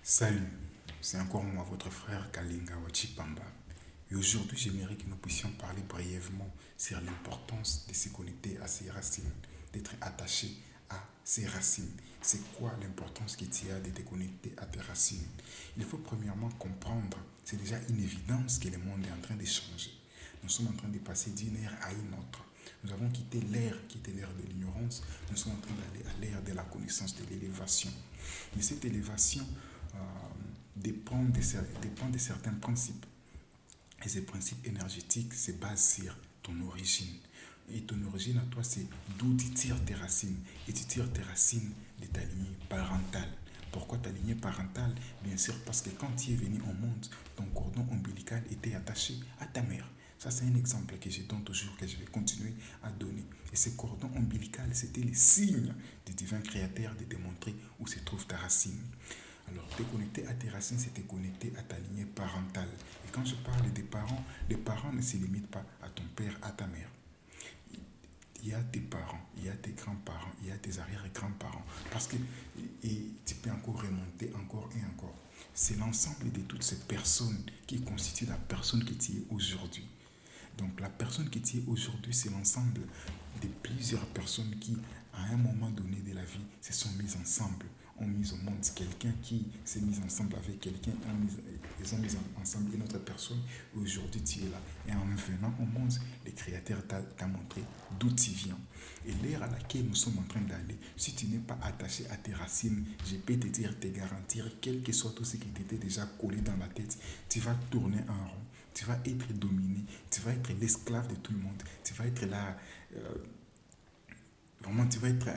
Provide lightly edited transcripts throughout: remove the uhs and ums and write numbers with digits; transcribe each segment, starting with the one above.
Salut, c'est encore moi, votre frère Kalinga Wachipamba. Et aujourd'hui, j'aimerais que nous puissions parler brièvement sur l'importance de se connecter à ses racines, d'être attaché à ses racines. C'est quoi l'importance qu'il y a de te connecter à tes racines? Il faut premièrement comprendre, c'est déjà une évidence que le monde est en train de changer. Nous sommes en train de passer d'une ère à une autre. Nous avons quitté l'ère qui était l'ère de l'ignorance. Nous sommes en train d'aller à l'ère de la connaissance, de l'élévation. Mais cette élévation euh, dépend de certains principes. Et ces principes énergétiques se basent sur ton origine. Et ton origine à toi, c'est d'où tu tires tes racines. Et tu tires tes racines de ta lignée parentale. Pourquoi ta lignée parentale? Bien sûr, parce que quand tu es venu au monde, ton cordon ombilical était attaché à ta mère. Ça, c'est un exemple que je donne toujours, que je vais continuer à donner. Et ce cordon ombilical, c'était le signe du divin créateur de démontrer où se trouve ta racine. Alors, te connecter à tes racines, c'est te connecter à ta lignée parentale. Et quand je parle des parents, les parents ne se limitent pas à ton père, à ta mère. Il y a tes parents, il y a tes grands-parents, il y a tes arrière-grands-parents. Parce que, et tu peux encore remonter encore et encore. C'est l'ensemble de toutes ces personnes qui constituent la personne que tu es aujourd'hui. Donc la personne que tu es aujourd'hui, c'est l'ensemble de plusieurs personnes qui, à un moment donné de la vie, se sont mises ensemble, ont mis au monde quelqu'un qui s'est mis ensemble avec quelqu'un, ils ont mis ensemble une autre personne, et aujourd'hui tu es là. Et en venant au monde, le Créateur t'a montré d'où tu viens. Et l'ère à laquelle nous sommes en train d'aller, si tu n'es pas attaché à tes racines, je peux te dire, te garantir, quel que soit tout ce qui t'était déjà collé dans la tête, tu vas tourner en rond. Tu vas être dominé, tu vas être l'esclave de tout le monde, tu vas être là, euh, vraiment, tu vas être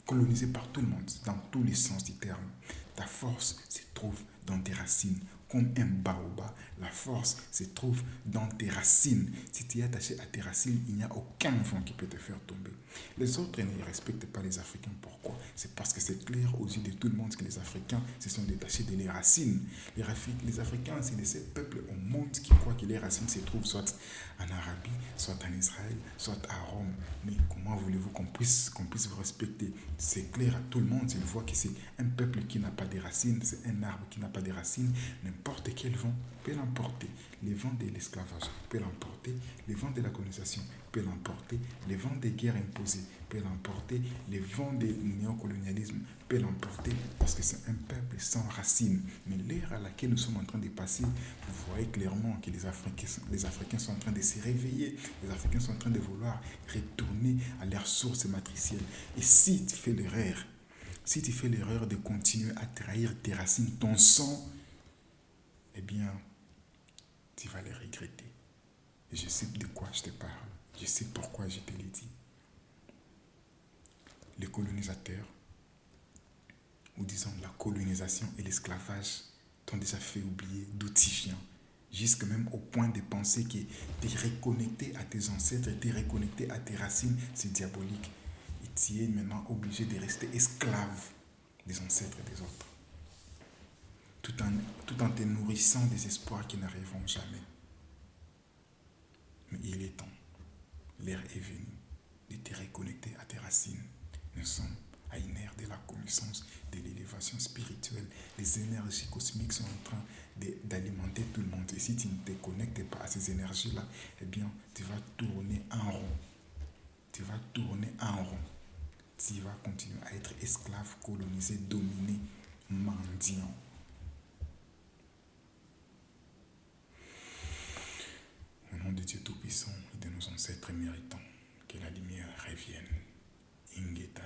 colonisé par tout le monde, dans tous les sens du terme. Ta force se trouve dans tes racines. Comme un baobab, la force se trouve dans tes racines. Si tu es attaché à tes racines, il n'y a aucun vent qui peut te faire tomber. Les autres ne respectent pas les Africains. Pourquoi? C'est parce que c'est clair aux yeux de tout le monde que les Africains se sont détachés de leurs racines. Les Africains, c'est de ces peuples au monde qui croient que les racines se trouvent soit en Arabie, soit en Israël, soit à Rome. Mais comment voulez-vous qu'on puisse vous respecter? C'est clair à tout le monde. Il voit que c'est un peuple qui n'a pas de racines, c'est un arbre qui n'a pas de racines. N'importe quel vent peut l'emporter. Les vents de l'esclavage peut l'emporter. Les vents de la colonisation peut l'emporter. Les vents des guerres imposées peut l'emporter. Les vents du néocolonialisme peut l'emporter parce que c'est un peuple sans racines. Mais l'ère à laquelle nous sommes en train de passer, vous voyez clairement que les Africains sont en train de se réveiller. Les Africains sont en train de vouloir retourner à leur source matricielle. Et si tu fais l'erreur de continuer à trahir tes racines, ton sang, eh bien, tu vas les regretter. Et je sais de quoi je te parle. Je sais pourquoi je te l'ai dit. Les colonisateurs, ou disons la colonisation et l'esclavage, t'ont déjà fait oublier d'où tu viens. Jusque même au point de penser que t'es reconnecté à tes ancêtres, t'es reconnecté à tes racines, c'est diabolique. Et tu es maintenant obligé de rester esclave des ancêtres et des autres. Tout en, tout en te nourrissant des espoirs qui n'arriveront jamais. Mais il est temps, l'ère est venue de te reconnecter à tes racines. Nous sommes à une ère de la connaissance, de l'élévation spirituelle. Les énergies cosmiques sont en train d'alimenter tout le monde. Et si tu ne te connectes pas à ces énergies-là, eh bien, tu vas tourner en rond. Tu vas tourner en rond. Tu vas continuer à être esclave, colonisé, dominé, mendiant. Au nom de Dieu Tout-Puissant et de nos ancêtres méritants, que la lumière revienne. Ingeta.